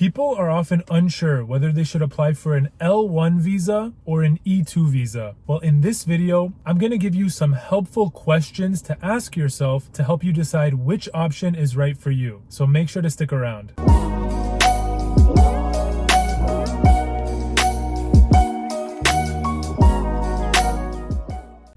People are often unsure whether they should apply for an L1 visa or an E2 visa. Well, in this video, I'm going to give you some helpful questions to ask yourself to help you decide which option is right for you. So make sure to stick around.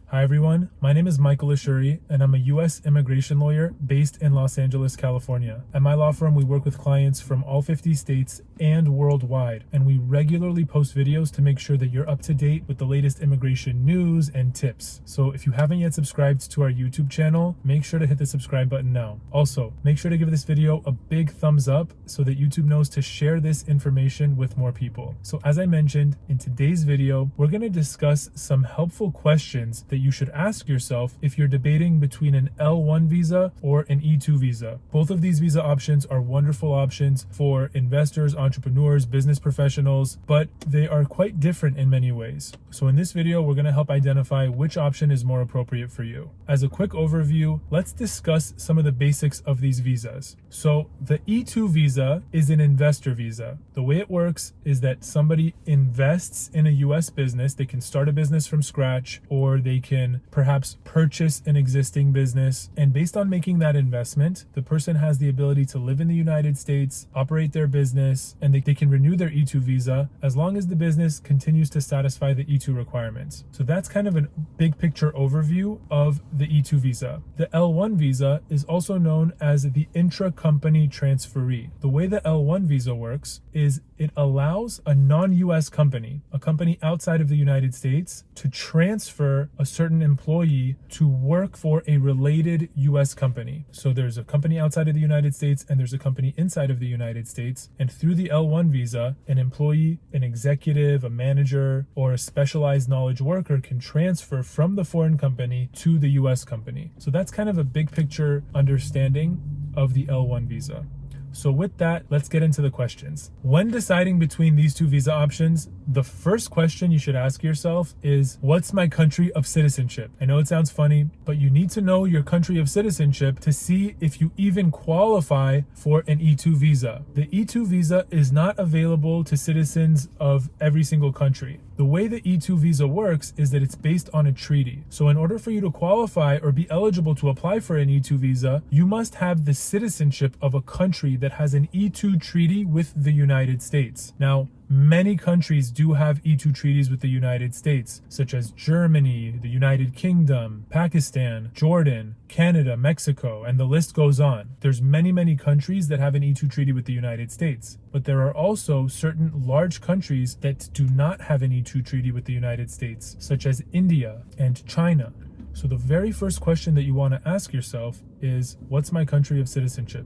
Hi everyone, my name is Michael Ashoori and I'm a U.S. immigration lawyer based in Los Angeles, California. At my law firm, we work with clients from all 50 states and worldwide, and we regularly post videos to make sure that you're up to date with the latest immigration news and tips. So if you haven't yet subscribed to our YouTube channel, make sure to hit the subscribe button now. Also, make sure to give this video a big thumbs up so that YouTube knows to share this information with more people. So as I mentioned, in today's video, we're going to discuss some helpful questions that you should ask yourself if you're debating between an L1 visa or an E2 visa. Both of these visa options are wonderful options for investors, entrepreneurs, business professionals, but they are quite different in many ways. So in this video, we're going to help identify which option is more appropriate for you. As a quick overview, let's discuss some of the basics of these visas. So the E2 visa is an investor visa. The way it works is that somebody invests in a US business. They can start a business from scratch, or they can perhaps purchase an existing business. And based on making that investment, the person has the ability to live in the United States, operate their business, and they can renew their E2 visa as long as the business continues to satisfy the E2 requirements. So that's kind of a big picture overview of the E2 visa. The L1 visa is also known as the intra-company transferee. The way the L1 visa works is it allows a non-US company, a company outside of the United States, to transfer a certain employee to work for a related US company. So there's a company outside of the United States and there's a company inside of the United States. And through the L1 visa, an employee, an executive, a manager, or a specialized knowledge worker can transfer from the foreign company to the US company. So that's kind of a big picture understanding of the L1 visa. So with that, let's get into the questions. When deciding between these two visa options, the first question you should ask yourself is, what's my country of citizenship? I know it sounds funny, but you need to know your country of citizenship to see if you even qualify for an E2 visa. The E2 visa is not available to citizens of every single country. The way the E2 visa works is that it's based on a treaty. So in order for you to qualify or be eligible to apply for an E2 visa, you must have the citizenship of a country that has an E2 treaty with the United States. Now, many countries do have E2 treaties with the United States, such as Germany, the United Kingdom, Pakistan, Jordan, Canada, Mexico, and the list goes on. There's many countries that have an E2 treaty with the United States, but there are also certain large countries that do not have an E2 treaty with the United States, such as India and China. So the very first question that you want to ask yourself is, what's my country of citizenship?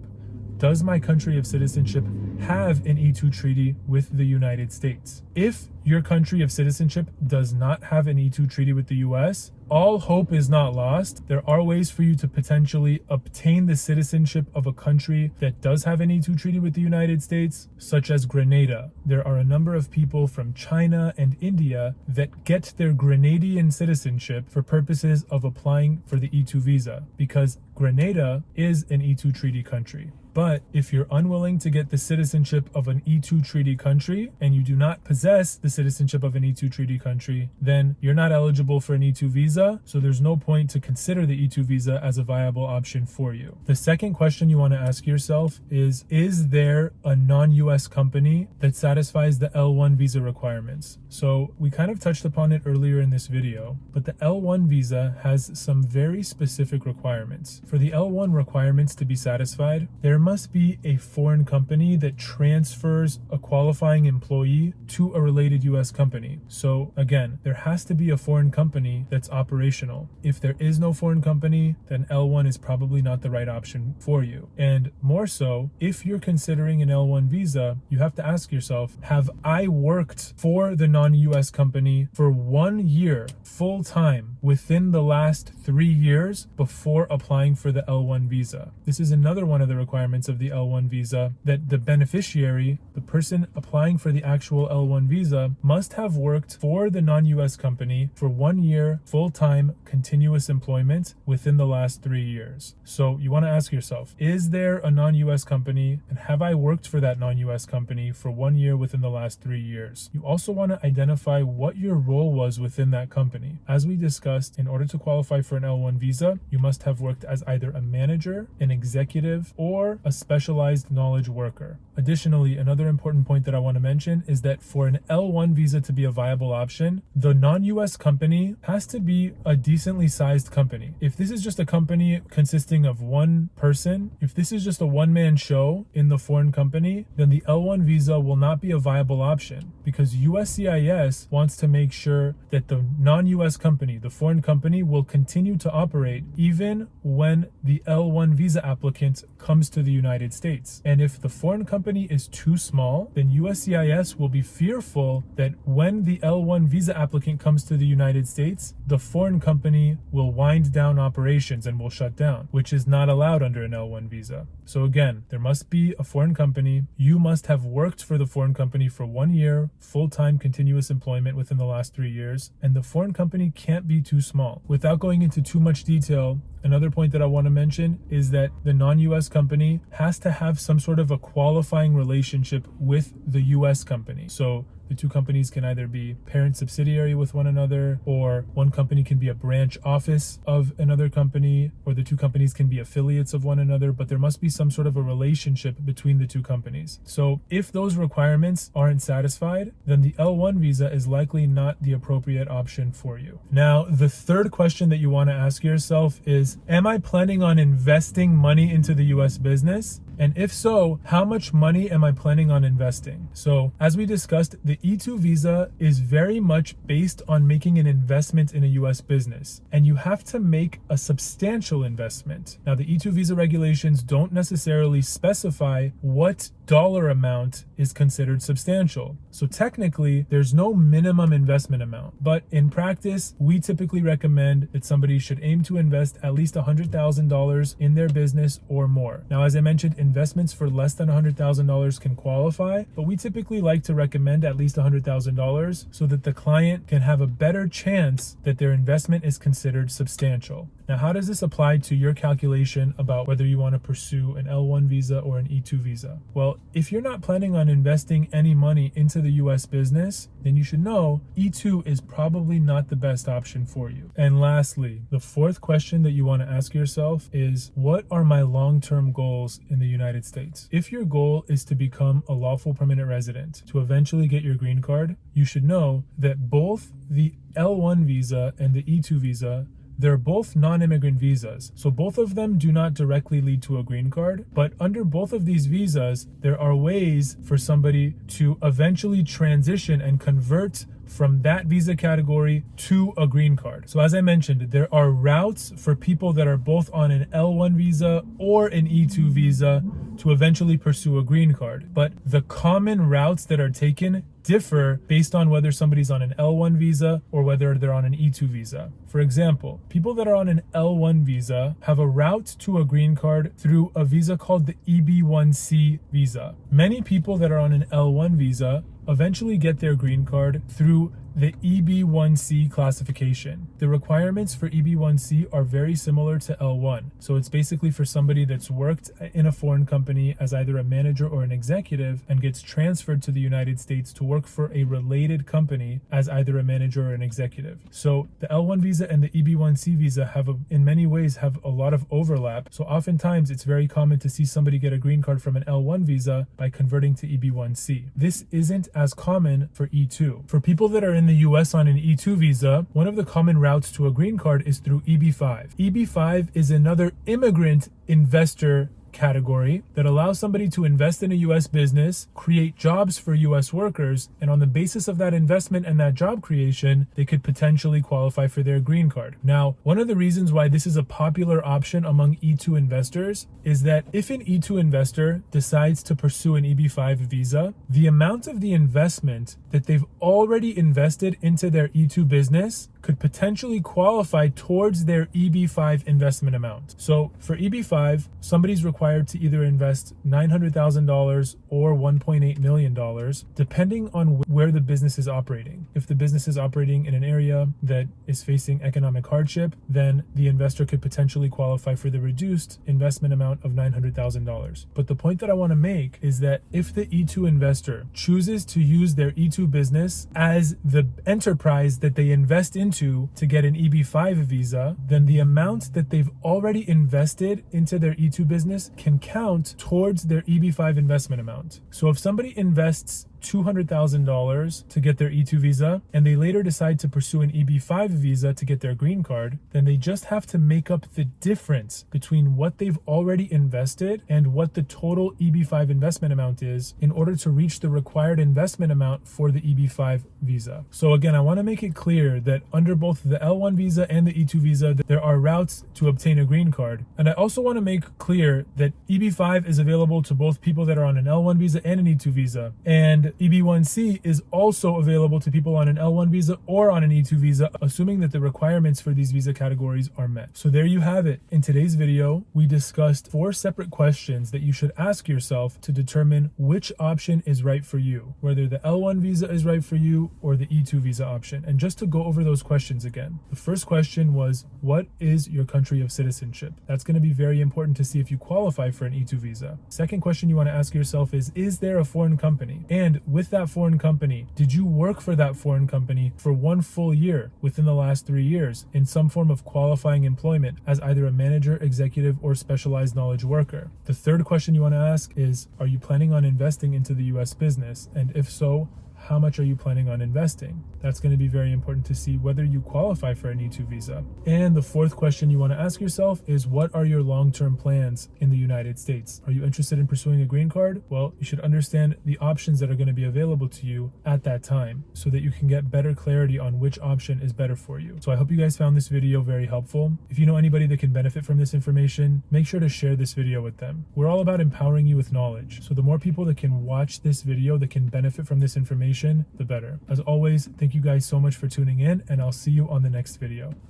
Does my country of citizenship have an E2 treaty with the United States? If your country of citizenship does not have an E2 treaty with the US, all hope is not lost. There are ways for you to potentially obtain the citizenship of a country that does have an E2 treaty with the United States, such as Grenada. There are a number of people from China and India that get their Grenadian citizenship for purposes of applying for the E2 visa, because Grenada is an E2 treaty country. But if you're unwilling to get the citizenship of an E2 treaty country and you do not possess the citizenship of an E2 treaty country, then you're not eligible for an E2 visa. So there's no point to consider the E2 visa as a viable option for you. The second question you want to ask yourself is there a non-US company that satisfies the L1 visa requirements? So we kind of touched upon it earlier in this video, but the L1 visa has some very specific requirements. For the L1 requirements to be satisfied, there must be a foreign company that transfers a qualifying employee to a related US company. So again, there has to be a foreign company that's operational. If there is no foreign company, then L1 is probably not the right option for you. And more so, if you're considering an L1 visa, you have to ask yourself, have I worked for the non-US company for 1 year full time within the last 3 years before applying for the L1 visa. This is another one of the requirements of the L1 visa, that the beneficiary, the person applying for the actual L1 visa, must have worked for the non-US company for 1 year full-time continuous employment within the last 3 years. So you want to ask yourself, is there a non-US company, and have I worked for that non-US company for 1 year within the last 3 years? You also want to identify what your role was within that company. As we discussed, in order to qualify for an L1 visa, you must have worked as either a manager, an executive, or a specialized knowledge worker. Additionally, another important point that I want to mention is that for an L1 visa to be a viable option, the non-US company has to be a decently sized company. If this is just a company consisting of one person, if this is just a one-man show in the foreign company, then the L1 visa will not be a viable option, because USCIS wants to make sure that the non-US company, the foreign company, will continue to operate even when the L1 visa applicant comes to the United States. And if the foreign company is too small, then USCIS will be fearful that when the L1 visa applicant comes to the United States, the foreign company will wind down operations and will shut down, which is not allowed under an L1 visa. So again, there must be a foreign company. You must have worked for the foreign company for 1 year, full-time continuous employment within the last 3 years, and the foreign company can't be too small. Without going into too much detail, another point that I want to mention is that the non-US company has to have some sort of a qualifying relationship with the US company. So the two companies can either be parent subsidiary with one another, or one company can be a branch office of another company, or the two companies can be affiliates of one another, but there must be some sort of a relationship between the two companies. So if those requirements aren't satisfied, then the L1 visa is likely not the appropriate option for you. Now, the third question that you want to ask yourself is, am I planning on investing money into the US business? And if so, how much money am I planning on investing? So as we discussed, the E2 visa is very much based on making an investment in a US business, and you have to make a substantial investment. Now, the E2 visa regulations don't necessarily specify what dollar amount is considered substantial. So technically, there's no minimum investment amount, but in practice, we typically recommend that somebody should aim to invest at least $100,000 in their business or more. Now, as I mentioned, investments for less than $100,000 can qualify, but we typically like to recommend at least $100,000 so that the client can have a better chance that their investment is considered substantial. Now, how does this apply to your calculation about whether you want to pursue an L1 visa or an E2 visa? Well, if you're not planning on investing any money into the US business, then you should know E2 is probably not the best option for you. And lastly, the fourth question that you want to ask yourself is, what are my long-term goals in the United States? If your goal is to become a lawful permanent resident, to eventually get your green card, you should know that both the L1 visa and the E2 visa, they're both non-immigrant visas, so both of them do not directly lead to a green card, but under both of these visas, there are ways for somebody to eventually transition and convert from that visa category to a green card. So as I mentioned, there are routes for people that are both on an L1 visa or an E2 visa to eventually pursue a green card. But the common routes that are taken differ based on whether somebody's on an L1 visa or whether they're on an E2 visa. For example, people that are on an L1 visa have a route to a green card through a visa called the EB1C visa. Many people that are on an L1 visa eventually get their green card through the EB1C classification. The requirements for EB1C are very similar to L1. So it's basically for somebody that's worked in a foreign company as either a manager or an executive and gets transferred to the United States to work for a related company as either a manager or an executive. So the L1 visa and the EB1C visa in many ways have a lot of overlap. So oftentimes it's very common to see somebody get a green card from an L1 visa by converting to EB1C. This isn't as common for E2. For people that are in the US on an E2 visa, one of the common routes to a green card is through EB5. EB5 is another immigrant investor category that allows somebody to invest in a US business, create jobs for US workers, and on the basis of that investment and that job creation, they could potentially qualify for their green card. Now, one of the reasons why this is a popular option among E2 investors is that if an E2 investor decides to pursue an EB5 visa, the amount of the investment that they've already invested into their E2 business could potentially qualify towards their EB5 investment amount. So for EB5, somebody's required to either invest $900,000 or $1.8 million, depending on where the business is operating. If the business is operating in an area that is facing economic hardship, then the investor could potentially qualify for the reduced investment amount of $900,000. But the point that I want to make is that if the E2 investor chooses to use their E2 business as the enterprise that they invest into to get an EB5 visa, then the amount that they've already invested into their E2 business can count towards their EB5 investment amount. So if somebody invests $200,000 to get their E2 visa and they later decide to pursue an EB5 visa to get their green card, then they just have to make up the difference between what they've already invested and what the total EB5 investment amount is in order to reach the required investment amount for the EB5 visa. So again, I want to make it clear that under both the L1 visa and the E2 visa, there are routes to obtain a green card. And I also want to make clear that EB5 is available to both people that are on an L1 visa and an E2 visa. And EB1C is also available to people on an L1 visa or on an E2 visa, assuming that the requirements for these visa categories are met. So there you have it. In today's video, we discussed 4 separate questions that you should ask yourself to determine which option is right for you, whether the L1 visa is right for you or the E2 visa option. And just to go over those questions again, the first question was, what is your country of citizenship? That's going to be very important to see if you qualify for an E2 visa. Second question you want to ask yourself is there a foreign company? And with that foreign company, did you work for that foreign company for 1 full year within the last 3 years in some form of qualifying employment as either a manager, executive, or specialized knowledge worker? The third question you want to ask is, are you planning on investing into the US business? And if so, how much are you planning on investing? That's going to be very important to see whether you qualify for an E2 visa. And the fourth question you want to ask yourself is, what are your long-term plans in the United States? Are you interested in pursuing a green card? Well, you should understand the options that are going to be available to you at that time so that you can get better clarity on which option is better for you. So I hope you guys found this video very helpful. If you know anybody that can benefit from this information, make sure to share this video with them. We're all about empowering you with knowledge. So the more people that can watch this video that can benefit from this information, the better. As always, thank you guys so much for tuning in, and I'll see you on the next video.